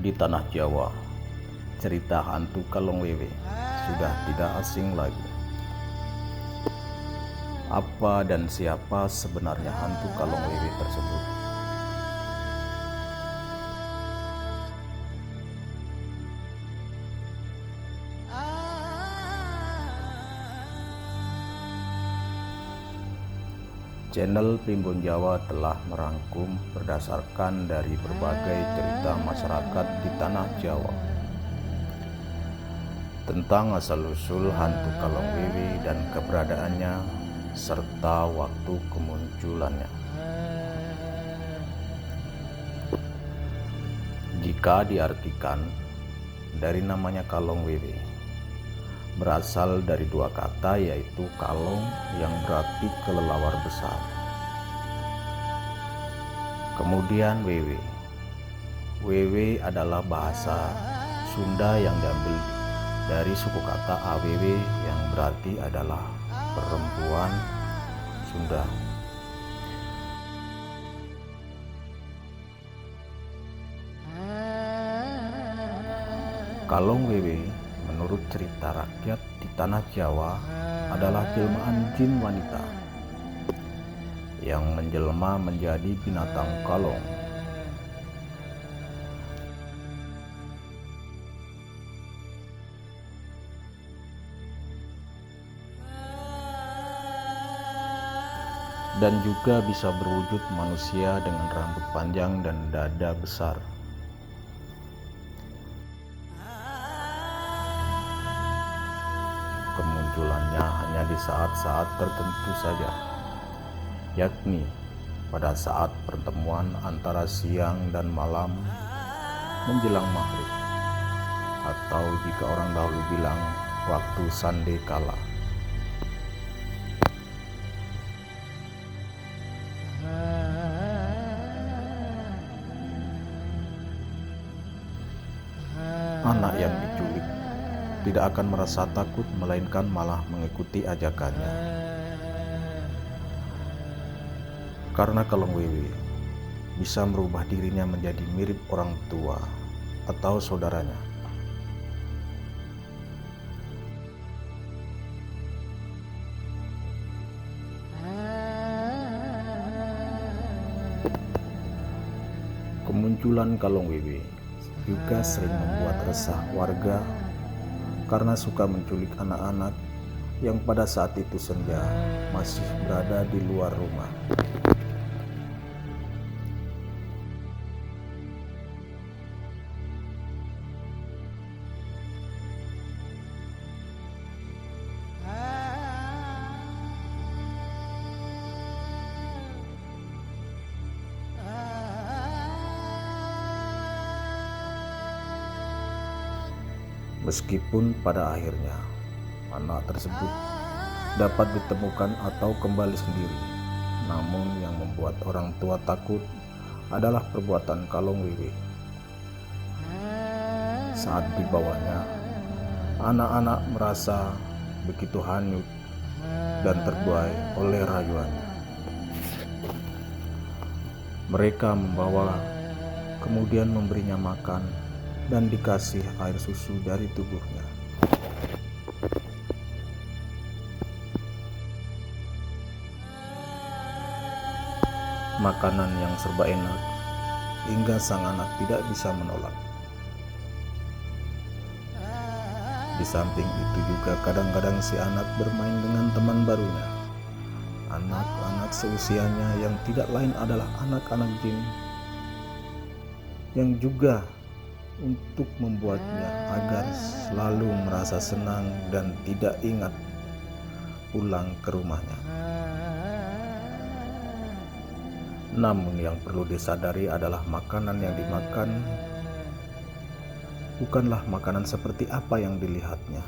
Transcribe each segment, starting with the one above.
Di tanah Jawa, cerita hantu Kalong Wewe sudah tidak asing lagi. Apa dan siapa sebenarnya hantu Kalong Wewe tersebut? Channel Primbon Jawa telah merangkum berdasarkan dari berbagai cerita masyarakat di tanah Jawa tentang asal-usul hantu Kalong Wewe dan keberadaannya serta waktu kemunculannya. Jika diartikan dari namanya Kalong Wewe, berasal dari dua kata, yaitu kalong yang berarti kelelawar besar, kemudian wewe. Wewe adalah bahasa Sunda yang diambil dari suku kata awewe yang berarti adalah perempuan Sunda. Kalong Wewe menurut cerita rakyat di tanah Jawa adalah jelmaan jin wanita yang menjelma menjadi binatang kalong. Dan juga bisa berwujud manusia dengan rambut panjang dan dada besar. Kemunculannya hanya di saat-saat tertentu saja, yakni pada saat pertemuan antara siang dan malam menjelang maghrib, atau jika orang dahulu bilang waktu sande kala. Anak yang diculik tidak akan merasa takut, melainkan malah mengikuti ajakannya. Karena Kalong Wewe bisa merubah dirinya menjadi mirip orang tua atau saudaranya. Kemunculan Kalong Wewe juga sering membuat resah warga karena suka menculik anak-anak yang pada saat itu senja masih berada di luar rumah. Meskipun pada akhirnya anak tersebut dapat ditemukan atau kembali sendiri, namun yang membuat orang tua takut adalah perbuatan Kalong Wewe. Saat dibawanya, anak-anak merasa begitu hanyut dan terbuai oleh rayuannya. Mereka membawa, kemudian memberinya makan dan dikasih air susu dari tubuhnya. Makanan yang serba enak hingga sang anak tidak bisa menolak. Di samping itu juga kadang-kadang si anak bermain dengan teman barunya, anak-anak seusianya yang tidak lain adalah anak-anak jin, yang juga untuk membuatnya agar selalu merasa senang dan tidak ingat pulang ke rumahnya. Namun yang perlu disadari adalah makanan yang dimakan bukanlah makanan seperti apa yang dilihatnya.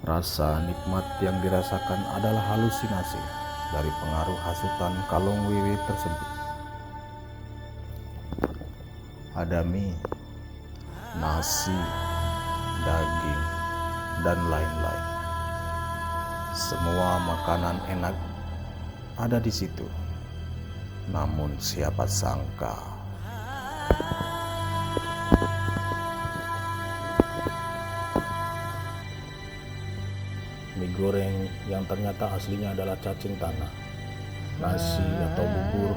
Rasa nikmat yang dirasakan adalah halusinasi dari pengaruh hasutan Kalong Wewe tersebut. Ada mie, nasi, daging, dan lain-lain. Semua makanan enak ada di situ. Namun siapa sangka mie goreng yang ternyata aslinya adalah cacing tanah, nasi atau bubur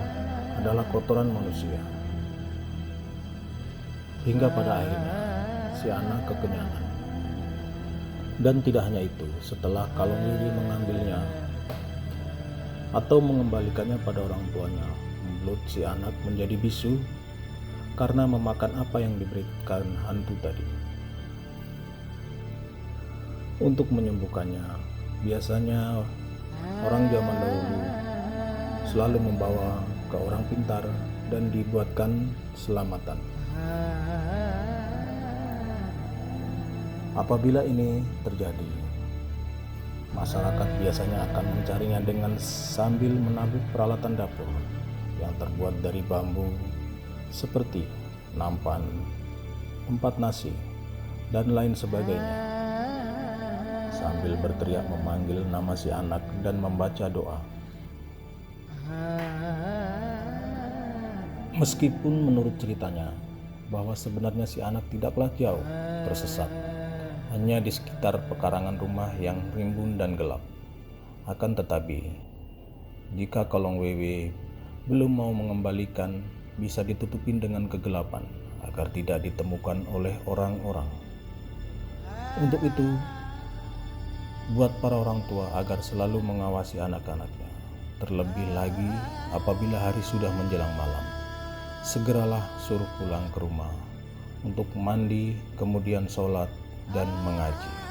adalah kotoran manusia. Hingga pada akhirnya si anak kekenyangan. Dan tidak hanya itu, setelah Kalong Wewe mengambilnya atau mengembalikannya pada orang tuanya, mulut si anak menjadi bisu karena memakan apa yang diberikan hantu tadi. Untuk menyembuhkannya, biasanya orang zaman dahulu selalu membawa ke orang pintar dan dibuatkan selamatan. Apabila ini terjadi, masyarakat biasanya akan mencarinya dengan sambil menabuk peralatan dapur yang terbuat dari bambu seperti nampan, tempat nasi, dan lain sebagainya, sambil berteriak memanggil nama si anak dan membaca doa. Meskipun menurut ceritanya bahwa sebenarnya si anak tidaklah jauh tersesat, hanya di sekitar pekarangan rumah yang rimbun dan gelap. Akan tetapi, jika Kalong Wewe belum mau mengembalikan, bisa ditutupin dengan kegelapan agar tidak ditemukan oleh orang-orang. Untuk itu, buat para orang tua agar selalu mengawasi anak-anaknya. Terlebih lagi apabila hari sudah menjelang malam, segeralah suruh pulang ke rumah untuk mandi, kemudian sholat dan mengaji.